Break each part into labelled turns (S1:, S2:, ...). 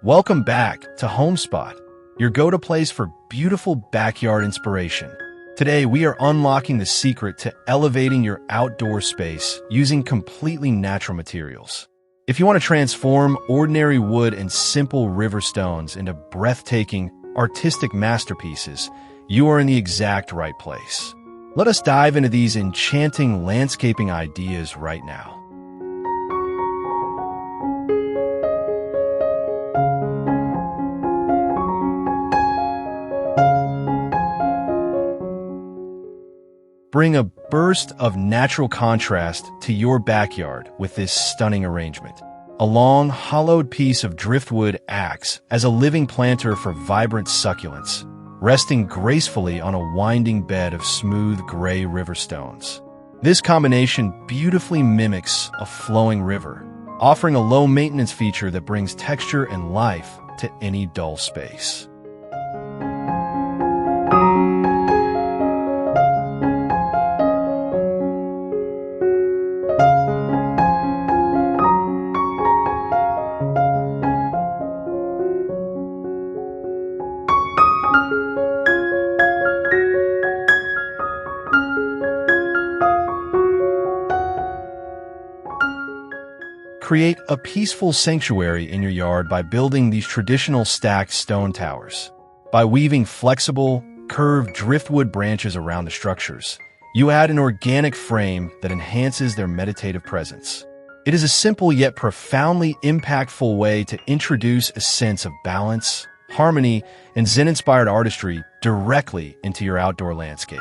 S1: Welcome back to Homespot, your go-to place for beautiful backyard inspiration. Today, we are unlocking the secret to elevating your outdoor space using completely natural materials. If you want to transform ordinary wood and simple river stones into breathtaking, artistic masterpieces, you are in the exact right place. Let us dive into these enchanting landscaping ideas right now. Bring a burst of natural contrast to your backyard with this stunning arrangement. A long, hollowed piece of driftwood acts as a living planter for vibrant succulents, resting gracefully on a winding bed of smooth gray river stones. This combination beautifully mimics a flowing river, offering a low-maintenance feature that brings texture and life to any dull space. Create a peaceful sanctuary in your yard by building these traditional stacked stone towers. By weaving flexible, curved driftwood branches around the structures, you add an organic frame that enhances their meditative presence. It is a simple yet profoundly impactful way to introduce a sense of balance, harmony, and Zen-inspired artistry directly into your outdoor landscape.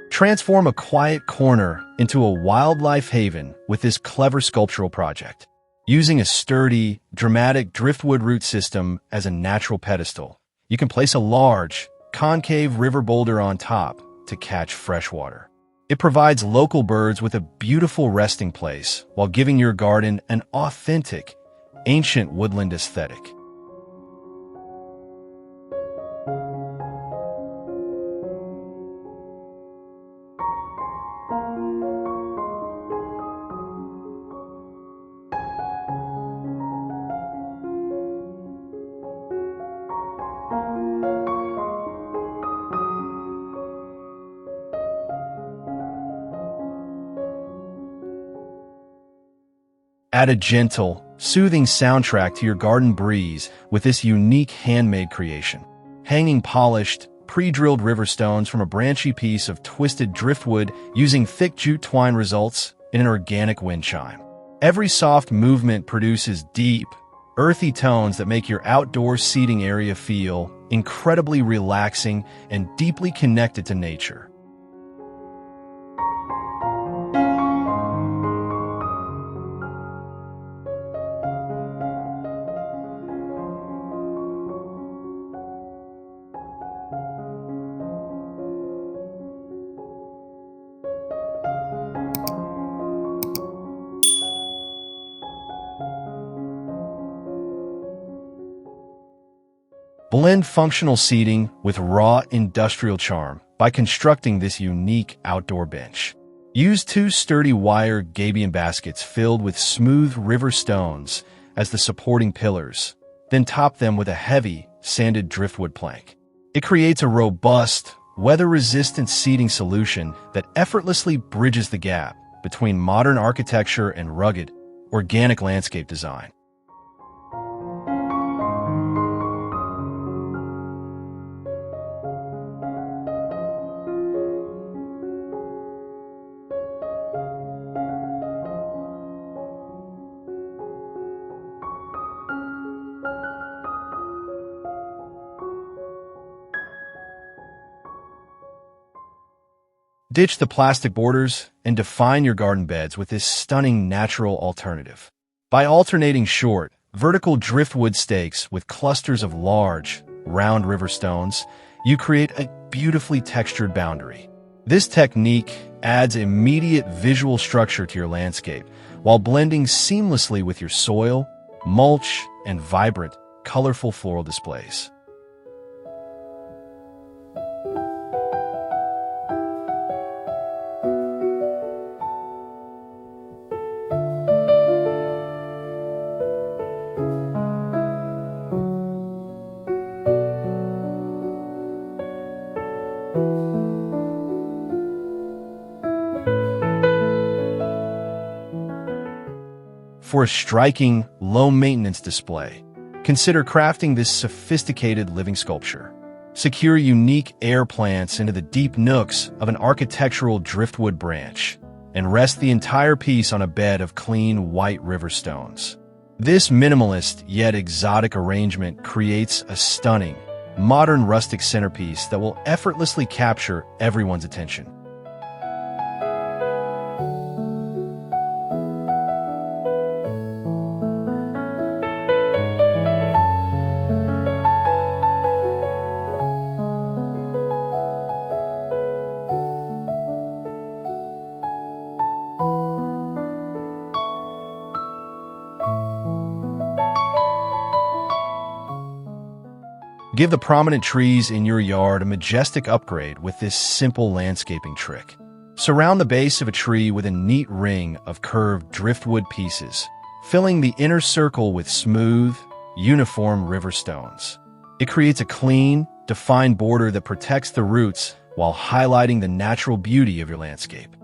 S1: Transform a quiet corner into a wildlife haven with this clever sculptural project. Using a sturdy, dramatic driftwood root system as a natural pedestal, you can place a large, concave river boulder on top to catch fresh water. It provides local birds with a beautiful resting place while giving your garden an authentic, ancient woodland aesthetic. Add a gentle, soothing soundtrack to your garden breeze with this unique handmade creation. Hanging polished, pre-drilled river stones from a branchy piece of twisted driftwood using thick jute twine results in an organic wind chime. Every soft movement produces deep, earthy tones that make your outdoor seating area feel incredibly relaxing and deeply connected to nature. Blend functional seating with raw industrial charm by constructing this unique outdoor bench. Use two sturdy wire gabion baskets filled with smooth river stones as the supporting pillars, then top them with a heavy, sanded driftwood plank. It creates a robust, weather-resistant seating solution that effortlessly bridges the gap between modern architecture and rugged, organic landscape design. Ditch the plastic borders and define your garden beds with this stunning natural alternative. By alternating short, vertical driftwood stakes with clusters of large, round river stones, you create a beautifully textured boundary. This technique adds immediate visual structure to your landscape while blending seamlessly with your soil, mulch, and vibrant, colorful floral displays. For a striking, low-maintenance display, consider crafting this sophisticated living sculpture. Secure unique air plants into the deep nooks of an architectural driftwood branch, and rest the entire piece on a bed of clean white river stones. This minimalist yet exotic arrangement creates a stunning, modern rustic centerpiece that will effortlessly capture everyone's attention. Give the prominent trees in your yard a majestic upgrade with this simple landscaping trick. Surround the base of a tree with a neat ring of curved driftwood pieces, filling the inner circle with smooth, uniform river stones. It creates a clean, defined border that protects the roots while highlighting the natural beauty of your landscape.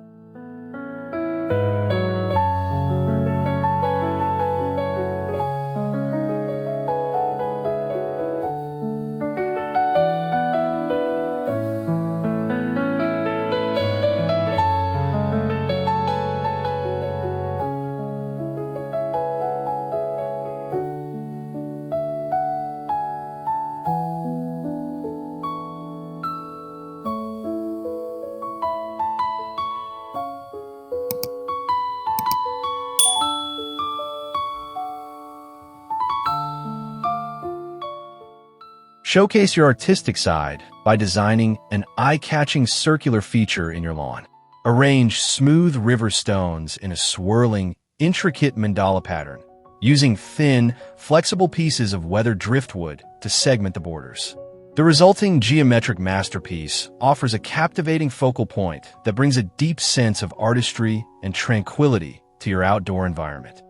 S1: Showcase your artistic side by designing an eye-catching circular feature in your lawn. Arrange smooth river stones in a swirling, intricate mandala pattern, using thin, flexible pieces of weathered driftwood to segment the borders. The resulting geometric masterpiece offers a captivating focal point that brings a deep sense of artistry and tranquility to your outdoor environment.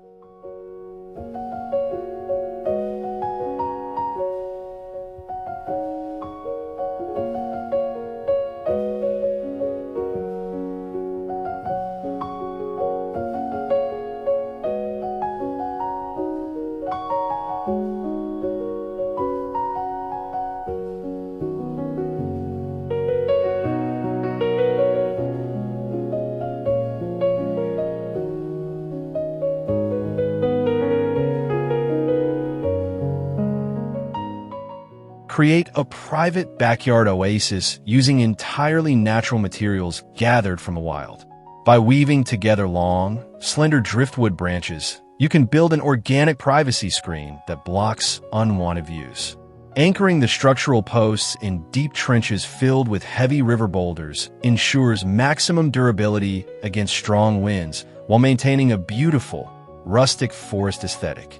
S1: Create a private backyard oasis using entirely natural materials gathered from the wild. By weaving together long, slender driftwood branches, you can build an organic privacy screen that blocks unwanted views. Anchoring the structural posts in deep trenches filled with heavy river boulders ensures maximum durability against strong winds while maintaining a beautiful, rustic forest aesthetic.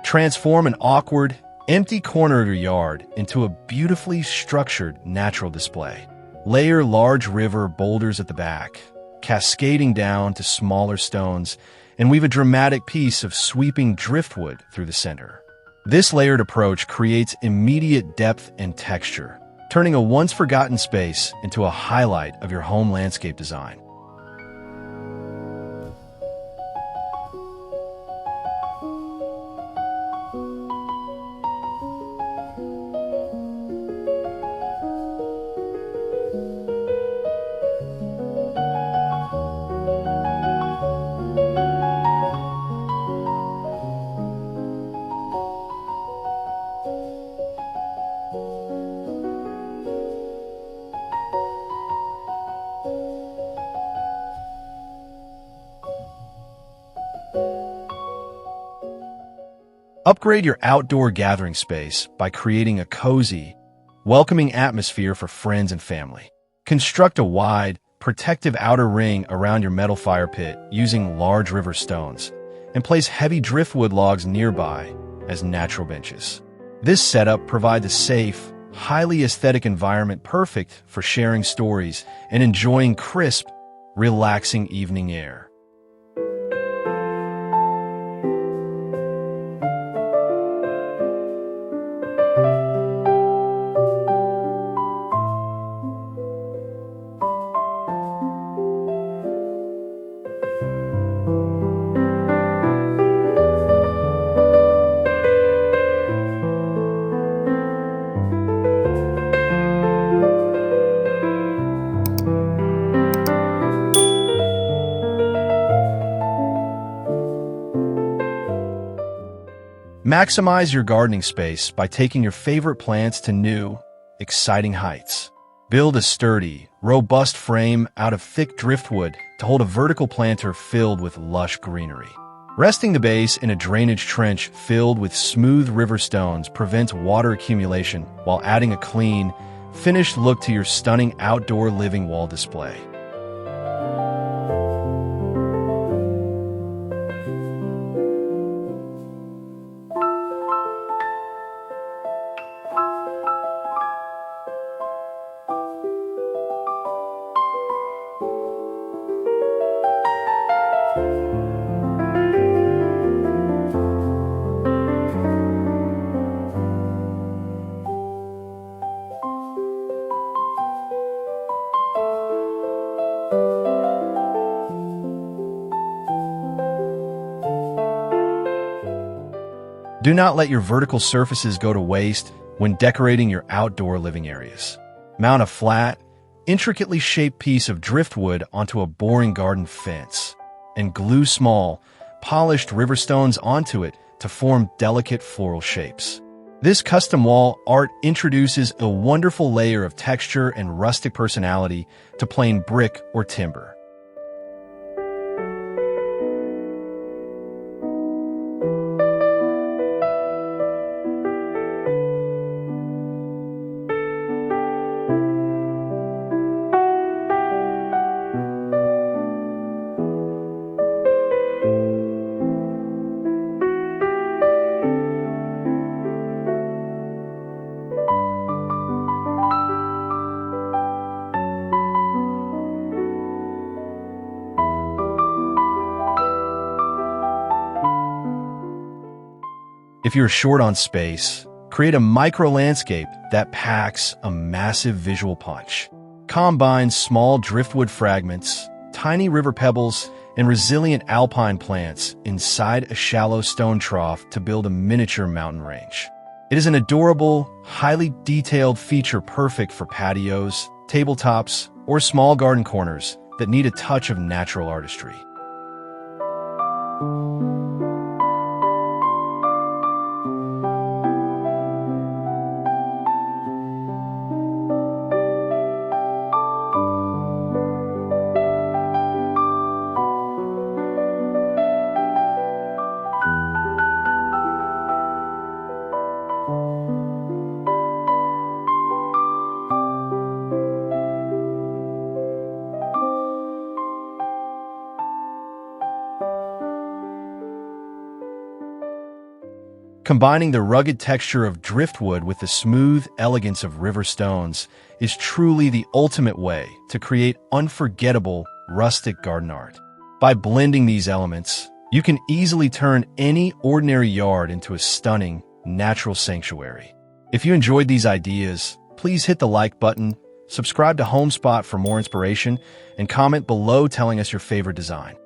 S1: Transform an awkward, empty corner of your yard into a beautifully structured natural display. Layer large river boulders at the back, cascading down to smaller stones, and weave a dramatic piece of sweeping driftwood through the center. This layered approach creates immediate depth and texture, turning a once-forgotten space into a highlight of your home landscape design. Upgrade your outdoor gathering space by creating a cozy, welcoming atmosphere for friends and family. Construct a wide, protective outer ring around your metal fire pit using large river stones, and place heavy driftwood logs nearby as natural benches. This setup provides a safe, highly aesthetic environment perfect for sharing stories and enjoying crisp, relaxing evening air. Maximize your gardening space by taking your favorite plants to new, exciting heights. Build a sturdy, robust frame out of thick driftwood to hold a vertical planter filled with lush greenery. Resting the base in a drainage trench filled with smooth river stones prevents water accumulation while adding a clean, finished look to your stunning outdoor living wall display. Do not let your vertical surfaces go to waste when decorating your outdoor living areas. Mount a flat, intricately shaped piece of driftwood onto a boring garden fence, and glue small, polished river stones onto it to form delicate floral shapes. This custom wall art introduces a wonderful layer of texture and rustic personality to plain brick or timber. If you're short on space, create a micro-landscape that packs a massive visual punch. Combine small driftwood fragments, tiny river pebbles, and resilient alpine plants inside a shallow stone trough to build a miniature mountain range. It is an adorable, highly detailed feature perfect for patios, tabletops, or small garden corners that need a touch of natural artistry. Combining the rugged texture of driftwood with the smooth elegance of river stones is truly the ultimate way to create unforgettable rustic garden art. By blending these elements, you can easily turn any ordinary yard into a stunning, natural sanctuary. If you enjoyed these ideas, please hit the like button, subscribe to Homespot for more inspiration, and comment below telling us your favorite design.